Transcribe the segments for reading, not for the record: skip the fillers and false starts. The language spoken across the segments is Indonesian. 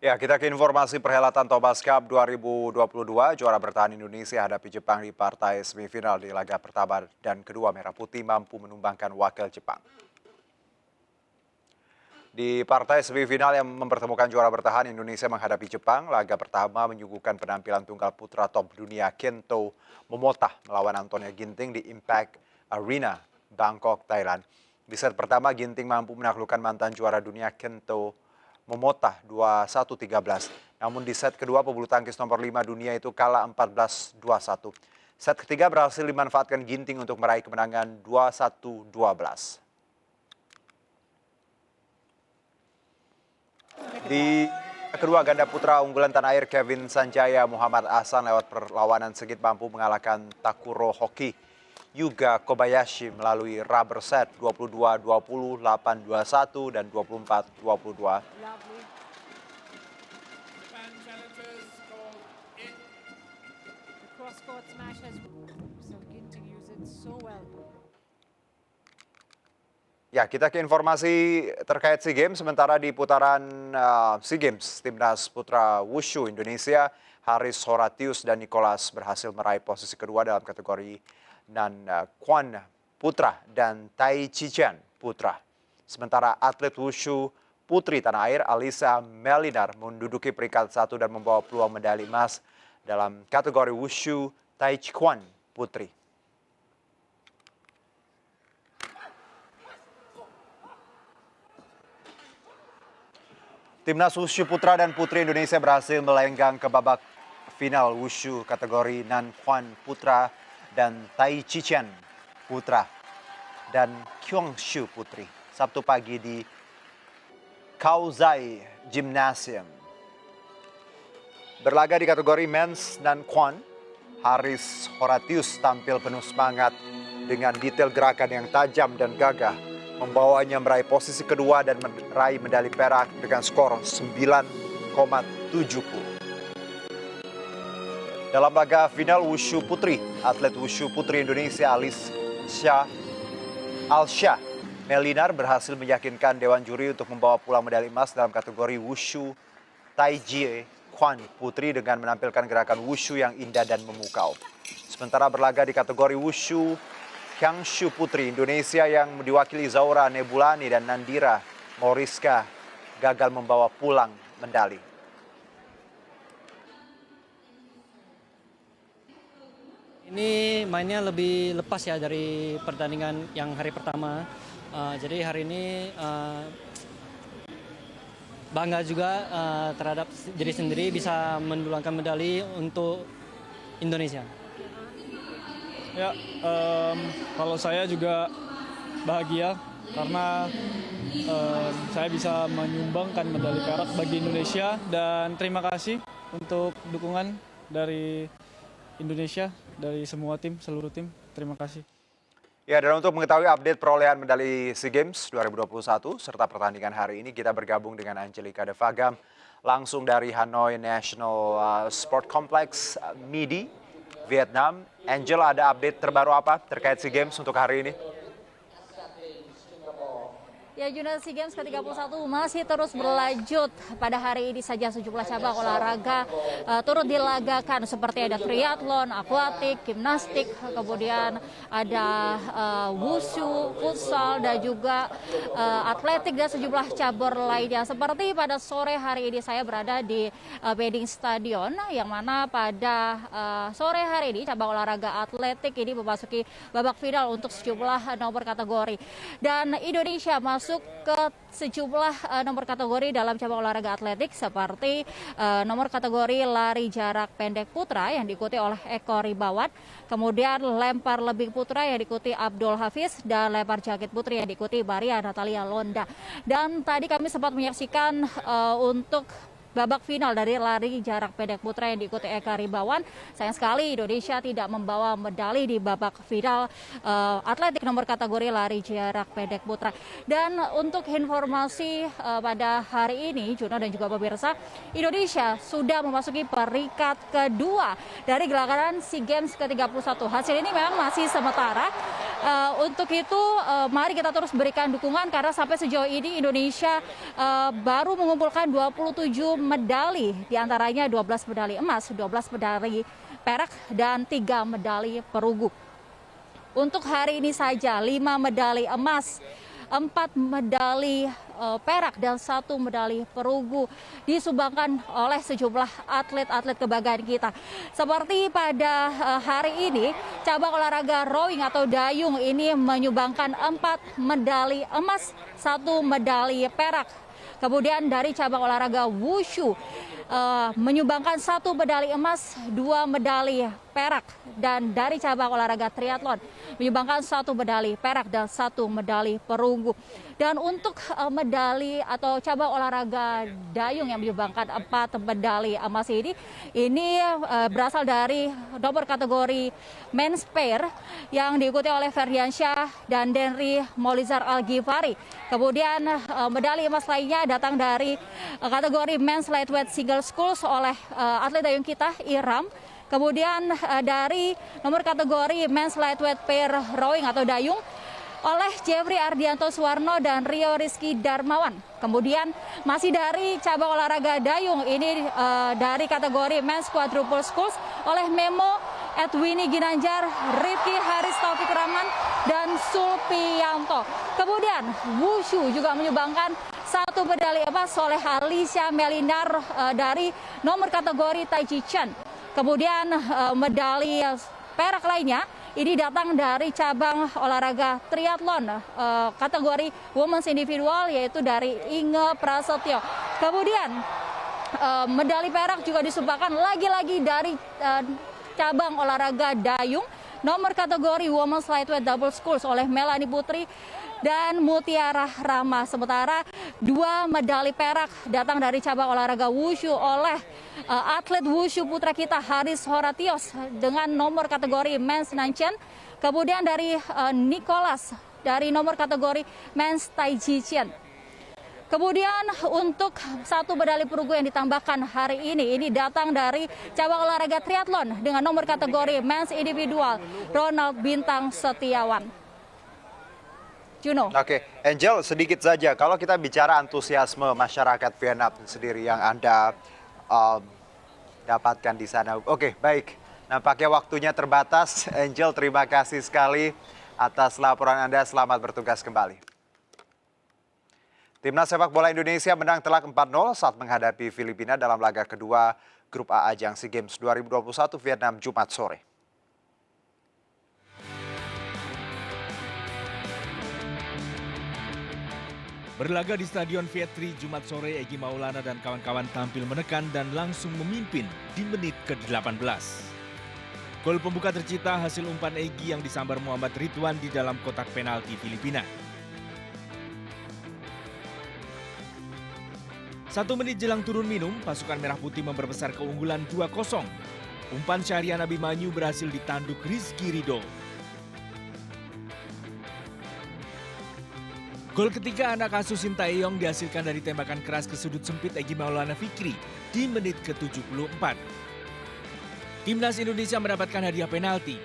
Ya, kita ke informasi perhelatan Thomas Cup 2022. Juara bertahan Indonesia hadapi Jepang di partai semifinal di laga pertama dan kedua Merah Putih mampu menumbangkan wakil Jepang. Di partai semifinal yang mempertemukan juara bertahan Indonesia menghadapi Jepang, laga pertama menyuguhkan penampilan tunggal putra top dunia Kento Momota melawan Antonia Ginting di Impact Arena, Bangkok, Thailand. Di set pertama, Ginting mampu menaklukkan mantan juara dunia Kento Momota 21-13. Namun di set kedua pebulu tangkis nomor 5 dunia itu kalah 14-21. Set ketiga berhasil dimanfaatkan Ginting untuk meraih kemenangan 21-12. Di kedua ganda putra unggulan tanah air Kevin Sanjaya Muhammad Ahsan lewat perlawanan sengit mampu mengalahkan Takuro Hoki Yuga Kobayashi melalui rubber set 22-20, 8-21 dan 24-22. Ya, kita ke informasi terkait SEA Games. Sementara di putaran SEA Games, Timnas Putra Wushu Indonesia, Haris Horatius dan Nicholas berhasil meraih posisi kedua dalam kategori Nan Kwan Putra dan Tai Chichen Putra. Sementara atlet Wushu Putri tanah air, Alisa Melinar, menduduki peringkat 1 dan membawa peluang medali emas dalam kategori Wushu Tai Chi-Kwan Putri. Timnas Wushu Putra dan Putri Indonesia berhasil melenggang ke babak final Wushu kategori Nan Kwan Putra dan Tai Chichen Putra dan Kyongshu Putri Sabtu pagi di Kaozai Gymnasium. Berlaga di kategori Men's Nan Kwan, Haris Horatius tampil penuh semangat dengan detail gerakan yang tajam dan gagah, membawanya meraih posisi kedua dan meraih medali perak dengan skor 9,70. Dalam laga final Wushu Putri, atlet Wushu Putri Indonesia Alsya Melinar berhasil meyakinkan Dewan Juri untuk membawa pulang medali emas dalam kategori Wushu Taiji Kwan Putri dengan menampilkan gerakan Wushu yang indah dan memukau. Sementara berlaga di kategori Wushu Kyongshu Putri Indonesia yang diwakili Zaura Nebulani dan Nandira Moriska gagal membawa pulang medali. Ini mainnya lebih lepas ya dari pertandingan yang hari pertama. Jadi hari ini bangga juga terhadap diri sendiri bisa mendulangkan medali untuk Indonesia. Ya, kalau saya juga bahagia karena saya bisa menyumbangkan medali perak bagi Indonesia dan terima kasih untuk dukungan dari Indonesia, dari semua tim, seluruh tim. Terima kasih. Ya, dan untuk mengetahui update perolehan medali SEA Games 2021 serta pertandingan hari ini, kita bergabung dengan Angelica De Vagam langsung dari Hanoi National Sport Complex, MIDI, Vietnam. Angel, ada update terbaru apa terkait SEA Games untuk hari ini? Ya, Juna, SEA Games ke-31 masih terus berlanjut. Pada hari ini saja sejumlah cabang olahraga turut dilagakan seperti ada triathlon, akuatik, gimnastik, kemudian ada wushu, futsal, dan juga atletik dan sejumlah cabur lainnya. Seperti pada sore hari ini saya berada di Beijing Stadion, yang mana pada sore hari ini cabang olahraga atletik ini memasuki babak final untuk sejumlah nomor kategori. Dan Indonesia masuk ke sejumlah nomor kategori dalam cabang olahraga atletik seperti nomor kategori lari jarak pendek putra yang diikuti oleh Eko Ribawat, kemudian lempar lebing putra yang diikuti Abdul Hafiz, dan lempar jangkit putri yang diikuti Maria Natalia Londa. Dan tadi kami sempat menyaksikan untuk babak final dari lari jarak pendek putra yang diikuti Eka Ribawan. Sayang sekali Indonesia tidak membawa medali di babak final atletik nomor kategori lari jarak pendek putra. Dan untuk informasi pada hari ini, Juno dan juga pemirsa, Indonesia sudah memasuki peringkat kedua dari gelaran SEA Games ke-31. Hasil ini memang masih sementara. Untuk itu, mari kita terus berikan dukungan karena sampai sejauh ini Indonesia baru mengumpulkan 27 medali, diantaranya 12 medali emas, 12 medali perak, dan 3 medali perunggu. Untuk hari ini saja 5 medali emas, 4 medali perak, dan 1 medali perunggu disumbangkan oleh sejumlah atlet-atlet kebanggaan kita. Seperti pada hari ini, cabang olahraga rowing atau dayung ini menyumbangkan 4 medali emas, 1 medali perak. Kemudian dari cabang olahraga wushu menyumbangkan 1 medali emas, 2 medali perak, dan dari cabang olahraga triathlon menyumbangkan 1 medali perak dan 1 medali perunggu. Dan untuk medali atau cabang olahraga dayung yang menyumbangkan 4 medali emas ini berasal dari nomor kategori men's pair yang diikuti oleh Ferdiansyah dan Denry Molizar Al-Ghifari. Kemudian medali emas lainnya datang dari kategori men's lightweight single sculls oleh atlet dayung kita Iram. Kemudian dari nomor kategori men's lightweight pair rowing atau dayung oleh Jeffrey Ardianto Suwarno dan Rio Rizky Darmawan. Kemudian masih dari cabang olahraga dayung ini dari kategori men's quadruple sculls oleh Memo Edwini Ginanjar, Rifki Haris Taufik Rahman, dan Sulpianto. Kemudian wushu juga menyumbangkan 1 medali emas oleh Alicia Melinar dari nomor kategori Tai Chi Chuan. Kemudian medali perak lainnya ini datang dari cabang olahraga triathlon kategori women's individual, yaitu dari Inge Prasetyo. Kemudian medali perak juga disumbangkan lagi-lagi dari cabang olahraga dayung nomor kategori women's lightweight double sculls oleh Melanie Putri dan Mutiara Rama. Sementara 2 medali perak datang dari cabang olahraga wushu oleh atlet wushu putra kita Haris Horatios dengan nomor kategori men's Nanchen. Kemudian dari Nicholas dari nomor kategori men's Tai Chi Chuan. Kemudian untuk 1 medali perunggu yang ditambahkan hari ini datang dari cabang olahraga triathlon dengan nomor kategori men's individual Ronald Bintang Setiawan. Juno. Oke, Angel, sedikit saja. Kalau kita bicara antusiasme masyarakat Vietnam sendiri yang Anda dapatkan di sana. Oke, baik. Nampaknya waktunya terbatas. Angel, terima kasih sekali atas laporan Anda. Selamat bertugas kembali. Timnas sepak bola Indonesia menang telak 4-0 saat menghadapi Filipina dalam laga kedua Grup A Ajang SEA Games 2021 Vietnam Jumat sore. Berlaga di Stadion Vietri Jumat sore, Egy Maulana dan kawan-kawan tampil menekan dan langsung memimpin di menit ke-18. Gol pembuka tercipta hasil umpan Egy yang disambar Muhammad Ridwan di dalam kotak penalti Filipina. 1 menit jelang turun minum, pasukan Merah Putih memperbesar keunggulan 2-0. Umpan Syahrian Abimanyu berhasil ditanduk Rizky Ridho. Gol ketiga anak asuh Sintayong dihasilkan dari tembakan keras ke sudut sempit Egy Maulana Fikri di menit ke-74. Timnas Indonesia mendapatkan hadiah penalti.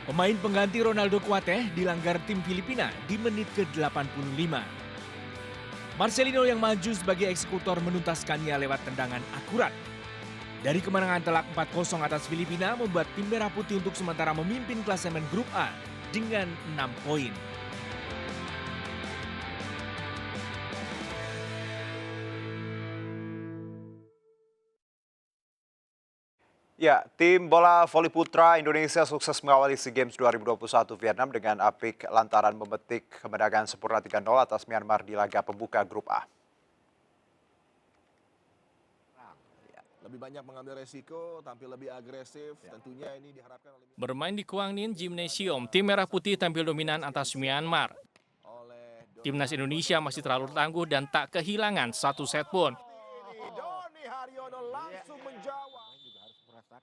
Pemain pengganti Ronaldo Kuateh dilanggar tim Filipina di menit ke-85. Marcelino yang maju sebagai eksekutor menuntaskannya lewat tendangan akurat. Dari kemenangan telak 4-0 atas Filipina membuat tim Merah Putih untuk sementara memimpin klasemen Grup A dengan 6 poin. Ya, tim bola voli putra Indonesia sukses mengawali SEA Games 2021 Vietnam dengan apik lantaran memetik kemenangan sempurna 3-0 atas Myanmar di laga pembuka Grup A. Lebih banyak mengambil resiko, tampil lebih agresif, tentunya ini diharapkan oleh... Bermain di Quang Ninh Gymnasium, tim Merah Putih tampil dominan atas Myanmar. Timnas Indonesia masih terlalu tangguh dan tak kehilangan 1 set pun. Doni Haryono langsung menjawab.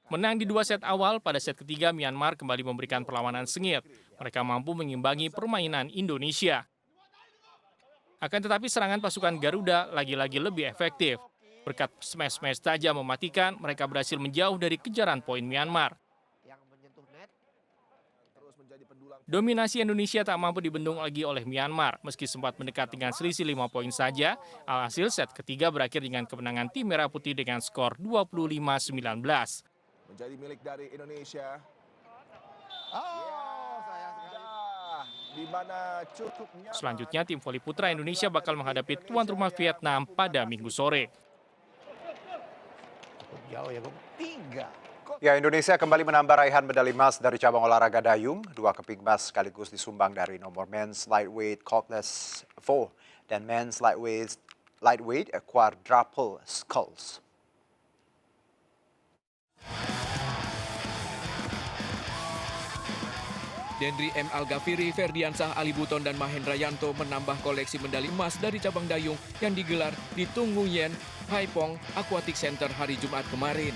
Menang di 2 set awal, pada set ketiga Myanmar kembali memberikan perlawanan sengit. Mereka mampu mengimbangi permainan Indonesia. Akan tetapi serangan pasukan Garuda lagi-lagi lebih efektif. Berkat smash-smash tajam mematikan, mereka berhasil menjauh dari kejaran poin Myanmar. Dominasi Indonesia tak mampu dibendung lagi oleh Myanmar. Meski sempat mendekat dengan selisih 5 poin saja, alhasil set ketiga berakhir dengan kemenangan tim Merah Putih dengan skor 25-19. Menjadi milik dari Indonesia. Sayang sekali. Di mana cukupnya. Selanjutnya, tim voli putra Indonesia bakal menghadapi tuan rumah Vietnam pada Minggu sore. Ya, Indonesia kembali menambah raihan medali emas dari cabang olahraga dayung. 2 keping emas sekaligus disumbang dari nomor men's lightweight cordless 4 dan men's lightweight quadruple sculls. Dendri M. Algafiri, Ferdiansah, Ali Buton, dan Mahendra Yanto menambah koleksi medali emas dari cabang dayung yang digelar di Tung Nguyen Haipong Aquatic Center hari Jumat kemarin.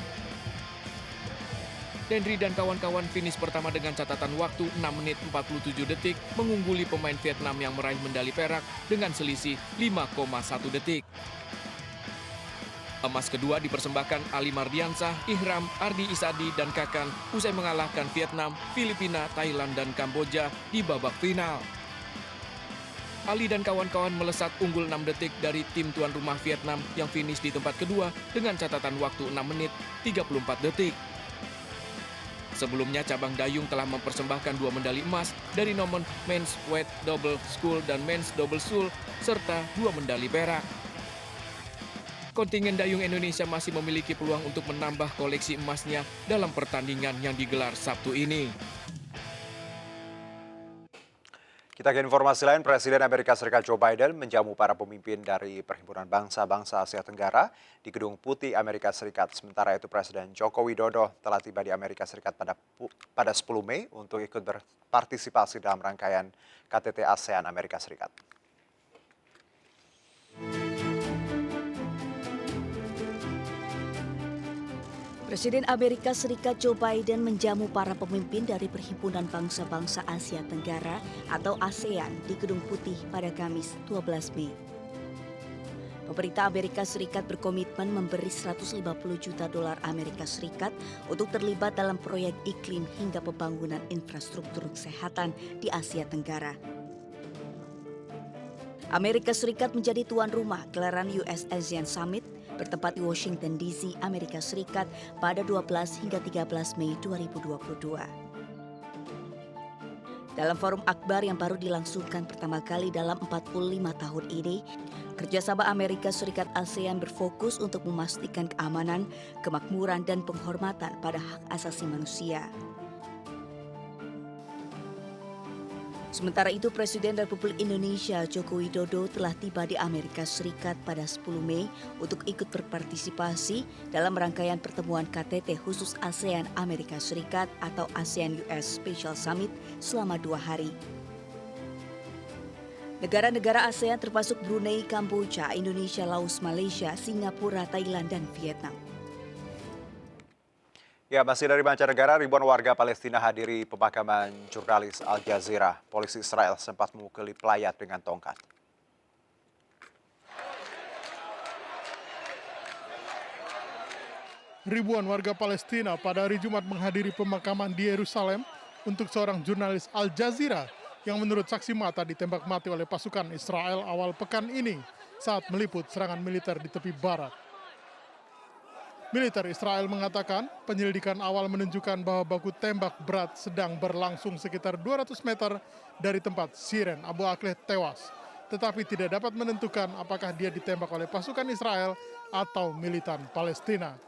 Dendri dan kawan-kawan finish pertama dengan catatan waktu 6 menit 47 detik mengungguli pemain Vietnam yang meraih medali perak dengan selisih 5,1 detik. Emas kedua dipersembahkan Ali Mardiansah, Ihram, Ardi Isadi, dan Kakan usai mengalahkan Vietnam, Filipina, Thailand, dan Kamboja di babak final. Ali dan kawan-kawan melesat unggul 6 detik dari tim tuan rumah Vietnam yang finish di tempat kedua dengan catatan waktu 6 menit 34 detik. Sebelumnya, cabang dayung telah mempersembahkan 2 medali emas dari nomor men's weight double scull dan men's double scull, serta 2 medali perak. Kontingen dayung Indonesia masih memiliki peluang untuk menambah koleksi emasnya dalam pertandingan yang digelar Sabtu ini. Kita ke informasi lain, Presiden Amerika Serikat Joe Biden menjamu para pemimpin dari Perhimpunan Bangsa-Bangsa Asia Tenggara di Gedung Putih Amerika Serikat. Sementara itu, Presiden Joko Widodo telah tiba di Amerika Serikat pada 10 Mei untuk ikut berpartisipasi dalam rangkaian KTT ASEAN Amerika Serikat. Presiden Amerika Serikat Joe Biden menjamu para pemimpin dari Perhimpunan Bangsa-Bangsa Asia Tenggara atau ASEAN di Gedung Putih pada Kamis 12 Mei. Pemerintah Amerika Serikat berkomitmen memberi 150 juta dolar Amerika Serikat untuk terlibat dalam proyek iklim hingga pembangunan infrastruktur kesehatan di Asia Tenggara. Amerika Serikat menjadi tuan rumah gelaran US-ASEAN Summit bertempat di Washington DC, Amerika Serikat pada 12 hingga 13 Mei 2022. Dalam forum akbar yang baru dilangsungkan pertama kali dalam 45 tahun ini, kerjasama Amerika Serikat ASEAN berfokus untuk memastikan keamanan, kemakmuran, dan penghormatan pada hak asasi manusia. Sementara itu, Presiden Republik Indonesia Joko Widodo telah tiba di Amerika Serikat pada 10 Mei untuk ikut berpartisipasi dalam rangkaian pertemuan KTT khusus ASEAN Amerika Serikat atau ASEAN US Special Summit selama 2 hari. Negara-negara ASEAN termasuk Brunei, Kamboja, Indonesia, Laos, Malaysia, Singapura, Thailand, dan Vietnam. Ya, masih dari mancanegara, ribuan warga Palestina hadiri pemakaman jurnalis Al Jazeera. Polisi Israel sempat memukuli pelayat dengan tongkat. Ribuan warga Palestina pada hari Jumat menghadiri pemakaman di Yerusalem untuk seorang jurnalis Al Jazeera yang menurut saksi mata ditembak mati oleh pasukan Israel awal pekan ini saat meliput serangan militer di tepi barat. Militer Israel mengatakan penyelidikan awal menunjukkan bahwa baku tembak berat sedang berlangsung sekitar 200 meter dari tempat Shirin Abu Akleh tewas, tetapi tidak dapat menentukan apakah dia ditembak oleh pasukan Israel atau militan Palestina.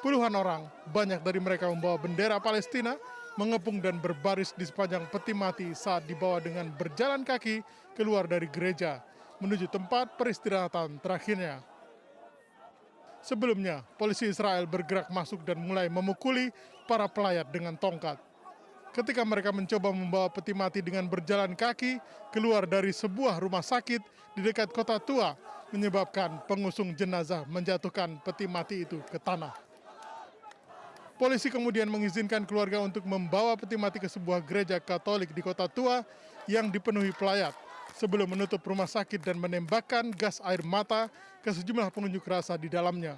Puluhan orang, banyak dari mereka membawa bendera Palestina, mengepung dan berbaris di sepanjang peti mati saat dibawa dengan berjalan kaki keluar dari gereja menuju tempat peristirahatan terakhirnya. Sebelumnya, polisi Israel bergerak masuk dan mulai memukuli para pelayat dengan tongkat. Ketika mereka mencoba membawa peti mati dengan berjalan kaki keluar dari sebuah rumah sakit di dekat kota tua, menyebabkan pengusung jenazah menjatuhkan peti mati itu ke tanah. Polisi kemudian mengizinkan keluarga untuk membawa peti mati ke sebuah gereja Katolik di kota tua yang dipenuhi pelayat, sebelum menutup rumah sakit dan menembakkan gas air mata ke sejumlah pengunjuk rasa di dalamnya.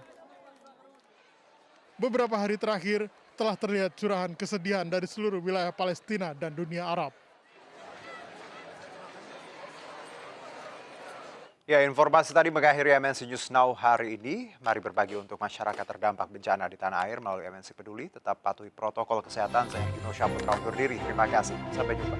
Beberapa hari terakhir, telah terlihat curahan kesedihan dari seluruh wilayah Palestina dan dunia Arab. Ya, informasi tadi mengakhiri MNC News Now hari ini. Mari berbagi untuk masyarakat terdampak bencana di tanah air melalui MNC Peduli. Tetap patuhi protokol kesehatan. Saya Gino Syaputra undur diri. Terima kasih. Sampai jumpa.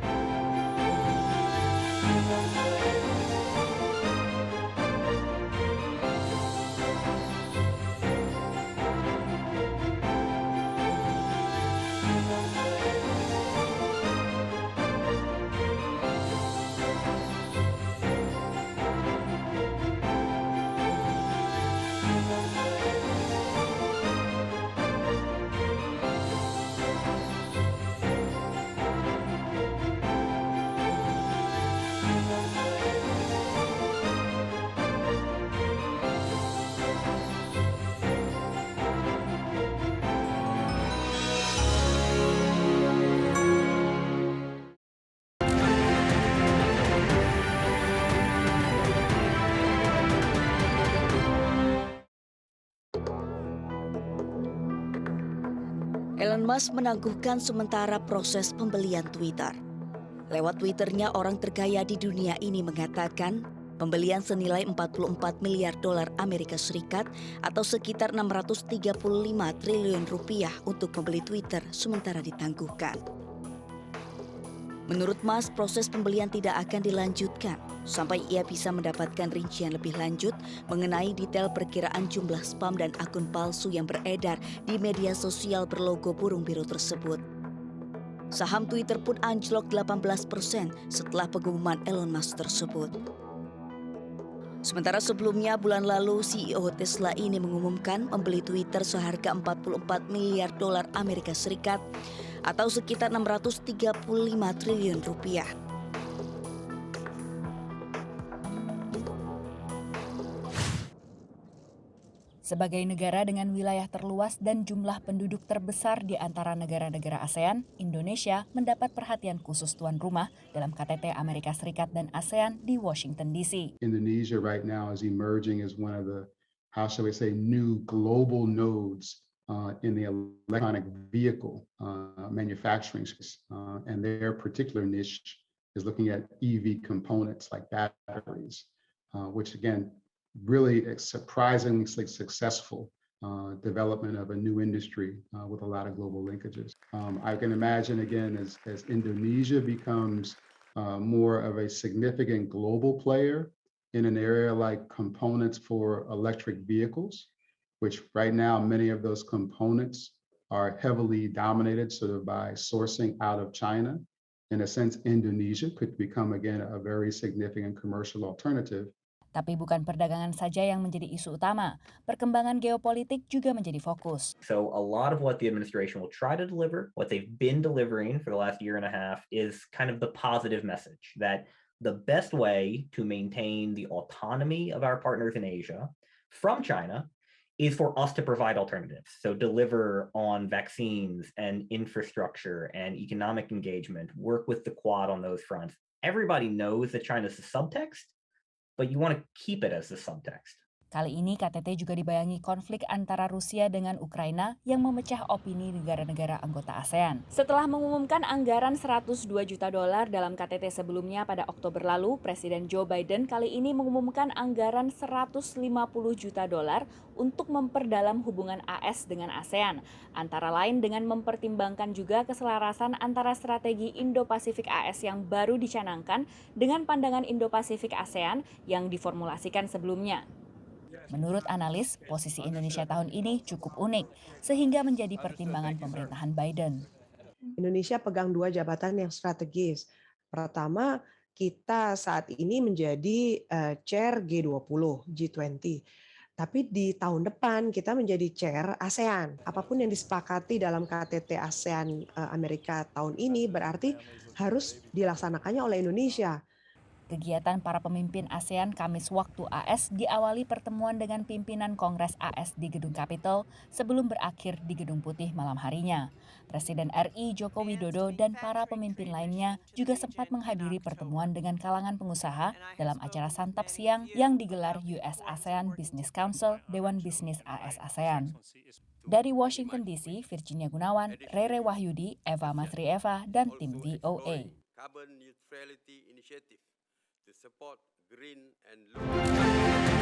Elon Musk menangguhkan sementara proses pembelian Twitter. Lewat Twitternya, orang terkaya di dunia ini mengatakan pembelian senilai 44 miliar dolar Amerika Serikat atau sekitar 635 triliun rupiah untuk membeli Twitter sementara ditangguhkan. Menurut Musk, proses pembelian tidak akan dilanjutkan sampai ia bisa mendapatkan rincian lebih lanjut mengenai detail perkiraan jumlah spam dan akun palsu yang beredar di media sosial berlogo burung biru tersebut. Saham Twitter pun anjlok 18% setelah pengumuman Elon Musk tersebut. Sementara sebelumnya bulan lalu CEO Tesla ini mengumumkan membeli Twitter seharga 44 miliar dolar Amerika Serikat atau sekitar 635 triliun rupiah. Sebagai negara dengan wilayah terluas dan jumlah penduduk terbesar di antara negara-negara ASEAN, Indonesia mendapat perhatian khusus tuan rumah dalam KTT Amerika Serikat dan ASEAN di Washington DC. Indonesia right now is emerging as one of the, how shall we say, new global nodes in the electronic vehicle manufacturing space. And their particular niche is looking at EV components like batteries, which again, really surprisingly successful development of a new industry with a lot of global linkages. I can imagine again as Indonesia becomes more of a significant global player in an area like components for electric vehicles, which right now many of those components are heavily dominated sort of by sourcing out of China. In a sense, Indonesia could become again a very significant commercial alternative. Tapi bukan perdagangan saja yang menjadi isu utama, perkembangan geopolitik juga menjadi fokus. So a lot of what the administration will try to deliver, what they've been delivering for the last year and a half, is kind of the positive message that the best way to maintain the autonomy of our partners in Asia from China is for us to provide alternatives. So deliver on vaccines and infrastructure and economic engagement, work with the Quad on those fronts. Everybody knows that China's the subtext, but you want to keep it as the subtext. Kali ini KTT juga dibayangi konflik antara Rusia dengan Ukraina yang memecah opini negara-negara anggota ASEAN. Setelah mengumumkan anggaran 102 juta dolar dalam KTT sebelumnya pada Oktober lalu, Presiden Joe Biden kali ini mengumumkan anggaran 150 juta dolar untuk memperdalam hubungan AS dengan ASEAN, antara lain dengan mempertimbangkan juga keselarasan antara strategi Indo-Pasifik AS yang baru dicanangkan dengan pandangan Indo-Pasifik ASEAN yang diformulasikan sebelumnya. Menurut analis, posisi Indonesia tahun ini cukup unik, sehingga menjadi pertimbangan pemerintahan Biden. Indonesia pegang dua jabatan yang strategis. Pertama, kita saat ini menjadi chair G20, G20. Tapi di tahun depan kita menjadi chair ASEAN. Apapun yang disepakati dalam KTT ASEAN Amerika tahun ini berarti harus dilaksanakannya oleh Indonesia. Kegiatan para pemimpin ASEAN Kamis waktu AS diawali pertemuan dengan pimpinan Kongres AS di Gedung Capitol sebelum berakhir di Gedung Putih malam harinya. Presiden RI Joko Widodo dan para pemimpin lainnya juga sempat menghadiri pertemuan dengan kalangan pengusaha dalam acara santap siang yang digelar US ASEAN Business Council, Dewan Bisnis AS ASEAN. Dari Washington DC, Virginia Gunawan, Rere Wahyudi, Eva Masri Eva, dan tim VOA. Carbon Neutrality Initiative to support green and low